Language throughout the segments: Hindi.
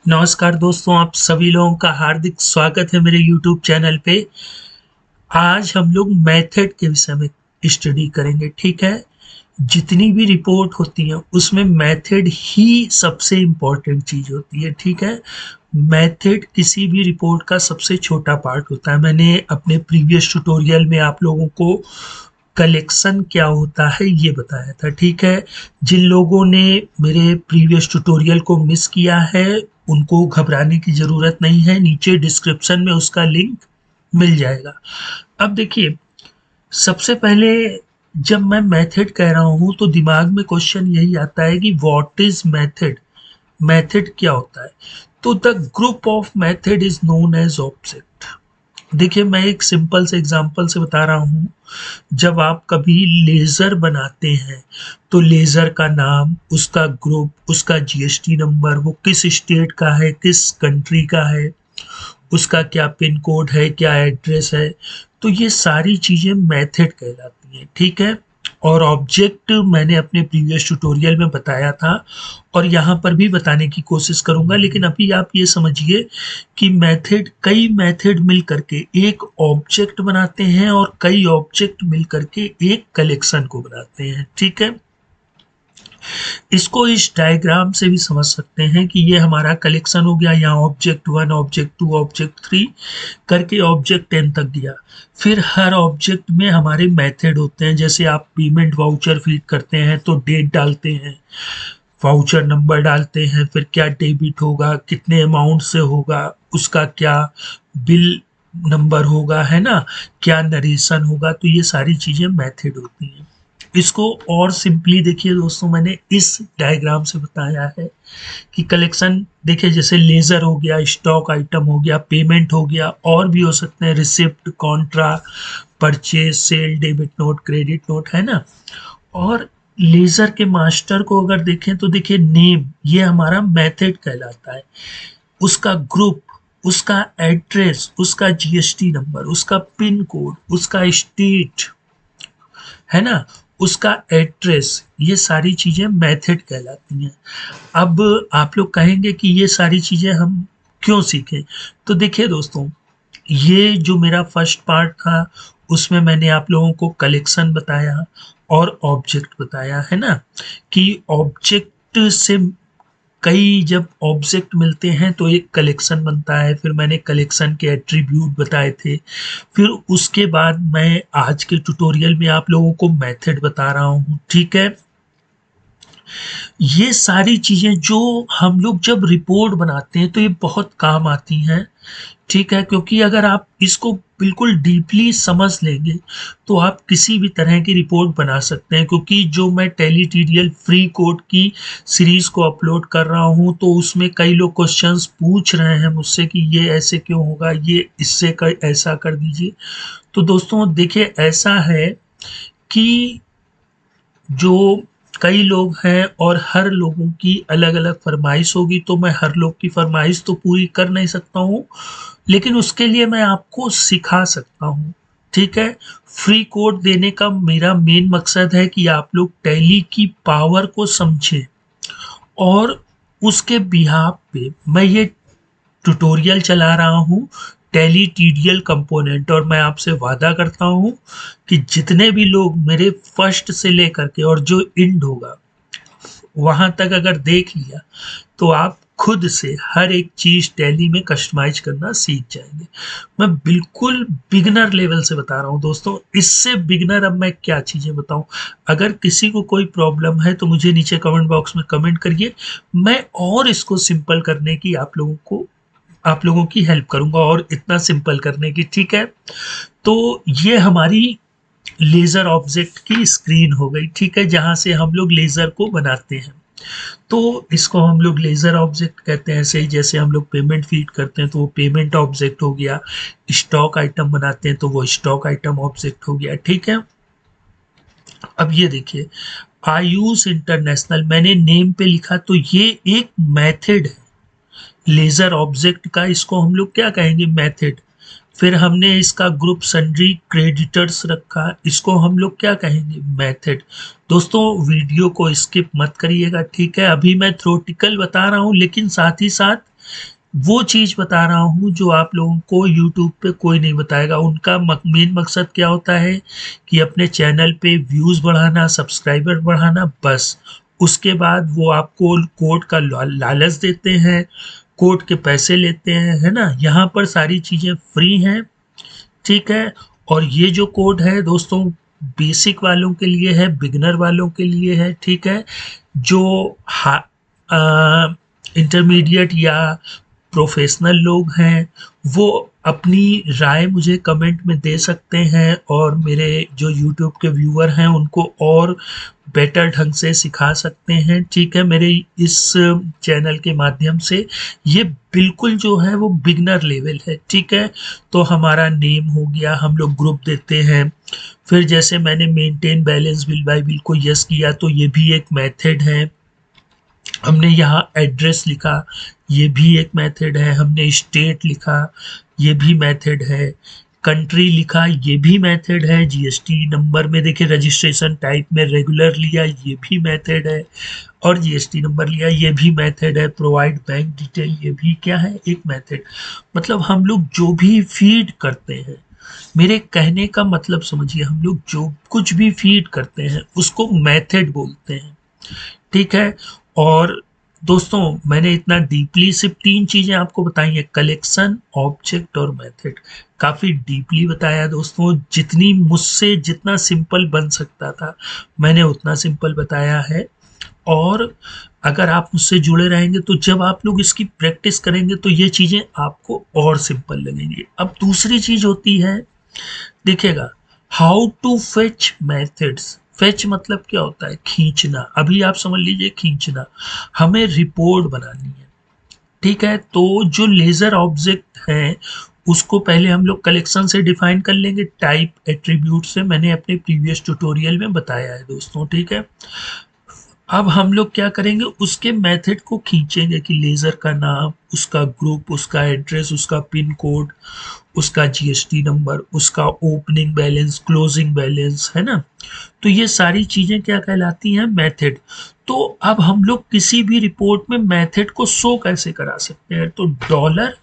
नमस्कार दोस्तों, आप सभी लोगों का हार्दिक स्वागत है मेरे यूट्यूब चैनल पे। आज हम लोग मेथड के विषय में स्टडी करेंगे, ठीक है? जितनी भी रिपोर्ट होती है उसमें मेथड ही सबसे इम्पोर्टेंट चीज़ होती है, ठीक है? मेथड किसी भी रिपोर्ट का सबसे छोटा पार्ट होता है। मैंने अपने प्रीवियस ट्यूटोरियल में आप लोगों को कलेक्शन क्या होता है ये बताया था, ठीक है? जिन लोगों ने मेरे प्रीवियस ट्यूटोरियल को मिस किया है उनको घबराने की ज़रूरत नहीं है, नीचे डिस्क्रिप्शन में उसका लिंक मिल जाएगा। अब देखिए, सबसे पहले जब मैं मेथड कह रहा हूँ तो दिमाग में क्वेश्चन यही आता है कि व्हाट इज मेथड। मेथड क्या होता है? तो the group of method is known as object. देखिए, मैं एक सिंपल से एग्जांपल से बता रहा हूँ। जब आप कभी लेज़र बनाते हैं तो लेज़र का नाम, उसका ग्रुप, उसका जीएसटी नंबर, वो किस स्टेट का है, किस कंट्री का है, उसका क्या पिन कोड है, क्या एड्रेस है, तो ये सारी चीज़ें मेथड कहलाती हैं, ठीक है? और ऑब्जेक्ट मैंने अपने प्रीवियस ट्यूटोरियल में बताया था और यहाँ पर भी बताने की कोशिश करूँगा, लेकिन अभी आप ये समझिए कि मेथड, कई मेथड मिल करके एक ऑब्जेक्ट बनाते हैं और कई ऑब्जेक्ट मिल करके एक कलेक्शन को बनाते हैं, ठीक है? इसको इस डायग्राम से भी समझ सकते हैं कि ये हमारा कलेक्शन हो गया। यहाँ ऑब्जेक्ट 1, ऑब्जेक्ट 2, ऑब्जेक्ट 3 करके ऑब्जेक्ट 10 तक गया। फिर हर ऑब्जेक्ट में हमारे मेथड होते हैं। जैसे आप पेमेंट वाउचर फीड करते हैं तो डेट डालते हैं, वाउचर नंबर डालते हैं, फिर क्या डेबिट होगा, कितने अमाउंट से होगा, उसका क्या बिल नंबर होगा, है ना, क्या नरेशन होगा, तो ये सारी चीज़ें मेथड होती हैं। इसको और सिंपली देखिए दोस्तों, मैंने इस डायग्राम से बताया है कि कलेक्शन देखिए, जैसे लेजर हो गया, स्टॉक आइटम हो गया, पेमेंट हो गया, और भी हो सकते हैं, receipt, contra, purchase, sale, debit note, credit note, है ना। और लेजर के मास्टर को अगर देखें तो देखिए, नेम ये हमारा मेथड कहलाता है, उसका ग्रुप, उसका एड्रेस, उसका जीएसटी नंबर, उसका पिन कोड, उसका स्टेट, है ना, उसका एड्रेस, ये सारी चीज़ें मेथड कहलाती हैं। अब आप लोग कहेंगे कि ये सारी चीज़ें हम क्यों सीखें? तो देखिए दोस्तों, ये जो मेरा फर्स्ट पार्ट था उसमें मैंने आप लोगों को कलेक्शन बताया और ऑब्जेक्ट बताया, है ना, कि ऑब्जेक्ट से कई जब ऑब्जेक्ट मिलते हैं तो एक कलेक्शन बनता है। फिर मैंने कलेक्शन के एट्रीब्यूट बताए थे। फिर उसके बाद मैं आज के ट्यूटोरियल में आप लोगों को मेथड बता रहा हूँ, ठीक है? ये सारी चीज़ें जो हम लोग जब रिपोर्ट बनाते हैं तो ये बहुत काम आती हैं, ठीक है? क्योंकि अगर आप इसको बिल्कुल डीपली समझ लेंगे तो आप किसी भी तरह की रिपोर्ट बना सकते हैं। क्योंकि जो मैं टेलीटीरियल फ्री कोड की सीरीज़ को अपलोड कर रहा हूँ तो उसमें कई लोग क्वेश्चंस पूछ रहे हैं मुझसे कि ये ऐसे क्यों होगा, ये इससे कर ऐसा कर दीजिए। तो दोस्तों देखिए, ऐसा है कि जो कई लोग हैं और हर लोगों की अलग-अलग फरमाइश होगी, तो मैं हर लोग की फरमाइश तो पूरी कर नहीं सकता हूँ, लेकिन उसके लिए मैं आपको सिखा सकता हूँ, ठीक है? फ्री कोड देने का मेरा मेन मकसद है कि आप लोग टैली की पावर को समझें और उसके बिहाफ पे मैं ये ट्यूटोरियल चला रहा हूँ, टैली टीडीएल कंपोनेंट। और मैं आपसे वादा करता हूँ कि जितने भी लोग मेरे फर्स्ट से लेकर के और जो एंड होगा वहां तक अगर देख लिया तो आप खुद से हर एक चीज टैली में कस्टमाइज करना सीख जाएंगे। मैं बिल्कुल बिगनर लेवल से बता रहा हूँ दोस्तों, इससे बिगनर अब मैं क्या चीजें बताऊं। अगर किसी को कोई प्रॉब्लम है तो मुझे नीचे कमेंट बॉक्स में कमेंट करिए, मैं और इसको सिंपल करने की आप लोगों की हेल्प करूंगा और इतना सिंपल करने की, ठीक है? तो ये हमारी लेजर ऑब्जेक्ट की स्क्रीन हो गई, ठीक है, जहां से हम लोग लेजर को बनाते हैं। तो इसको हम लोग लेजर ऑब्जेक्ट कहते हैं। ऐसे ही जैसे हम लोग पेमेंट फीड करते हैं तो वो पेमेंट ऑब्जेक्ट हो गया, स्टॉक आइटम बनाते हैं तो वो स्टॉक आइटम ऑब्जेक्ट हो गया, ठीक है? अब ये देखिए, आयुष इंटरनेशनल मैंने नेम पे लिखा तो ये एक मेथड है लेजर ऑब्जेक्ट का, इसको हम लोग क्या कहेंगे, मेथड। फिर हमने इसका ग्रुप सन्ड्री क्रेडिटर्स रखा, इसको हम लोग क्या कहेंगे, मेथड। दोस्तों वीडियो को स्किप मत करिएगा, ठीक है? अभी मैं थ्योरेटिकल बता रहा हूँ लेकिन साथ ही साथ वो चीज़ बता रहा हूँ जो आप लोगों को यूट्यूब पे कोई नहीं बताएगा। उनका मेन मकसद क्या होता है कि अपने चैनल पे व्यूज़ बढ़ाना, सब्सक्राइबर बढ़ाना, बस। उसके बाद वो आपको कोड का लालच देते हैं, कोड के पैसे लेते हैं, है ना? यहाँ पर सारी चीज़ें फ्री हैं, ठीक है? और ये जो कोड है दोस्तों, बेसिक वालों के लिए है, बिगिनर वालों के लिए है, ठीक है? जो इंटरमीडिएट या प्रोफेशनल लोग हैं, वो अपनी राय मुझे कमेंट में दे सकते हैं और मेरे जो यूट्यूब के व्यूअर हैं उनको और बेटर ढंग से सिखा सकते हैं, ठीक है? मेरे इस चैनल के माध्यम से ये बिल्कुल जो है वो बिगनर लेवल है, ठीक है? तो हमारा नेम हो गया, हम लोग ग्रुप देते हैं, फिर जैसे मैंने maintain balance bill bye bill को यस किया तो ये भी एक मेथड है। हमने यहाँ एड्रेस लिखा, ये भी एक मेथड है। हमने स्टेट लिखा, ये भी मेथड है। कंट्री लिखा, ये भी मेथड है। जीएसटी नंबर में देखिए रजिस्ट्रेशन टाइप में रेगुलर लिया, ये भी मेथड है। और जीएसटी नंबर लिया, ये भी मेथड है। प्रोवाइड बैंक डिटेल, ये भी क्या है, एक मेथड। मतलब हम लोग जो भी फीड करते हैं, मेरे कहने का मतलब समझिए, हम लोग जो कुछ भी फीड करते हैं उसको मेथड बोलते हैं, ठीक है? और दोस्तों मैंने इतना डीपली सिर्फ 3 चीज़ें आपको बताई हैं, कलेक्शन, ऑब्जेक्ट और मेथड। काफ़ी डीपली बताया दोस्तों, जितनी मुझसे जितना सिंपल बन सकता था मैंने उतना सिंपल बताया है। और अगर आप मुझसे जुड़े रहेंगे तो जब आप लोग इसकी प्रैक्टिस करेंगे तो ये चीज़ें आपको और सिंपल लगेंगी। अब दूसरी चीज़ होती है, देखिएगा, how to fetch methods. Fetch मतलब क्या होता है, खींचना। अभी आप समझ लीजिए खींचना, हमें रिपोर्ट बनानी है, ठीक है? तो जो लेजर ऑब्जेक्ट है उसको पहले हम लोग कलेक्शन से डिफाइन कर लेंगे, टाइप एट्रीब्यूट से, मैंने अपने प्रीवियस ट्यूटोरियल में बताया है दोस्तों, ठीक है? अब हम लोग क्या करेंगे, उसके मेथड को खींचेंगे कि लेजर का नाम, उसका ग्रुप, उसका एड्रेस, उसका पिन कोड, उसका जीएसटी नंबर, उसका ओपनिंग बैलेंस, क्लोजिंग बैलेंस, है ना? तो ये सारी चीजें क्या कहलाती हैं, मेथड। तो अब हम लोग किसी भी रिपोर्ट में मेथड को शो कैसे करा सकते हैं, तो डॉलर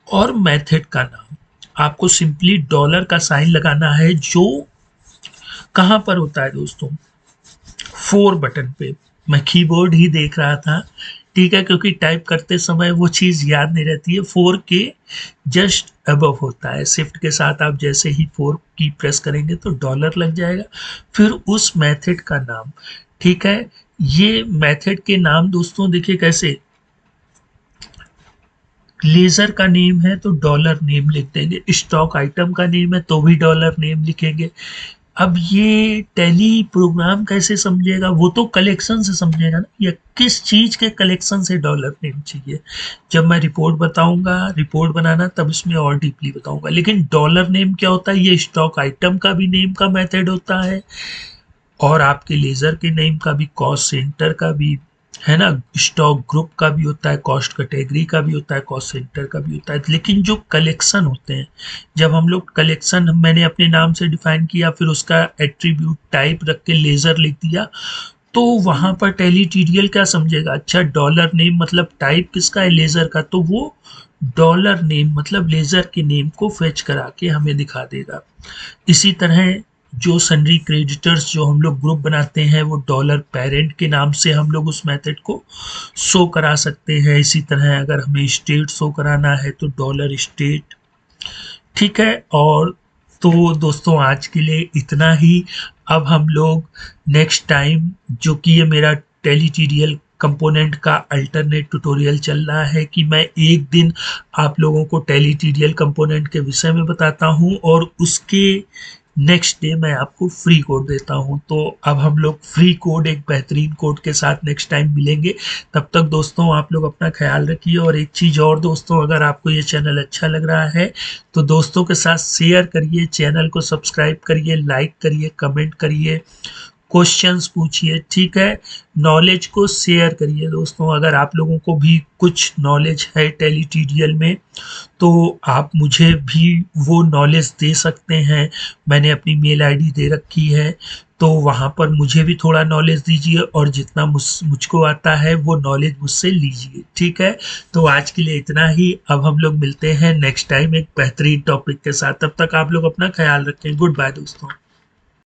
और मेथड का नाम, आपको सिंपली डॉलर का साइन लगाना है, जो कहां पर होता है दोस्तों, 4 बटन पे। मैं कीबोर्ड ही देख रहा था, ठीक है, क्योंकि टाइप करते समय वो चीज़ याद नहीं रहती है। 4 के जस्ट अबव होता है, शिफ्ट के साथ आप जैसे ही 4 की प्रेस करेंगे तो डॉलर लग जाएगा, फिर उस मेथड का नाम, ठीक है? ये मेथड के नाम दोस्तों देखिए कैसे, लेजर का नेम है तो डॉलर नेम लिख देंगे, स्टॉक आइटम का नेम है तो भी डॉलर नेम लिखेंगे। अब ये टैली प्रोग्राम कैसे समझेगा, वो तो कलेक्शन से समझेगा ना, या किस चीज के कलेक्शन से डॉलर नेम चाहिए। जब मैं रिपोर्ट बताऊंगा, रिपोर्ट बनाना, तब इसमें और डीपली बताऊंगा। लेकिन डॉलर नेम क्या होता है, ये स्टॉक आइटम का भी नेम का मेथड होता है और आपके लेजर के नेम का भी, कॉस्ट सेंटर का भी, है ना? स्टॉक ग्रुप का भी होता है, कॉस्ट कैटेगरी का भी होता है, कॉस्ट सेंटर का भी होता है। लेकिन जो कलेक्शन होते हैं, जब हम लोग कलेक्शन, मैंने अपने नाम से डिफाइन किया, फिर उसका एट्रीब्यूट टाइप रख के लेजर लिख दिया, तो वहां पर टेलीटीरियल क्या समझेगा, अच्छा डॉलर नेम मतलब टाइप किसका है, लेजर का, तो वो डॉलर नेम मतलब लेजर के नेम को फेच करा के हमें दिखा देगा। इसी तरह जो सन्ड्री क्रेडिटर्स जो हम लोग ग्रुप बनाते हैं, वो डॉलर पेरेंट के नाम से हम लोग उस मेथड को शो करा सकते हैं। इसी तरह अगर हमें स्टेट शो कराना है तो डॉलर स्टेट, ठीक है? और तो दोस्तों आज के लिए इतना ही। अब हम लोग नेक्स्ट टाइम, जो कि ये मेरा टेलीटीरियल कंपोनेंट का अल्टरनेट ट्यूटोरियल चल रहा है, कि मैं एक दिन आप लोगों को टेलीटीरियल कंपोनेंट के विषय में बताता हूँ और उसके नेक्स्ट डे मैं आपको फ्री कोड देता हूं। तो अब हम लोग फ्री कोड, एक बेहतरीन कोड के साथ नेक्स्ट टाइम मिलेंगे। तब तक दोस्तों आप लोग अपना ख्याल रखिए। और एक चीज़ और दोस्तों, अगर आपको ये चैनल अच्छा लग रहा है तो दोस्तों के साथ शेयर करिए, चैनल को सब्सक्राइब करिए, लाइक करिए, कमेंट करिए, क्वेश्चंस पूछिए, ठीक है? नॉलेज को शेयर करिए दोस्तों। अगर आप लोगों को भी कुछ नॉलेज है टेलीटीरियल में तो आप मुझे भी वो नॉलेज दे सकते हैं, मैंने अपनी मेल आईडी दे रखी है। तो वहाँ पर मुझे भी थोड़ा नॉलेज दीजिए और जितना मुझको आता है वो नॉलेज मुझसे लीजिए, ठीक है? तो आज के लिए इतना ही। अब हम लोग मिलते हैं नेक्स्ट टाइम एक बेहतरीन टॉपिक के साथ। तब तक आप लोग अपना ख्याल रखें। गुड बाय दोस्तों।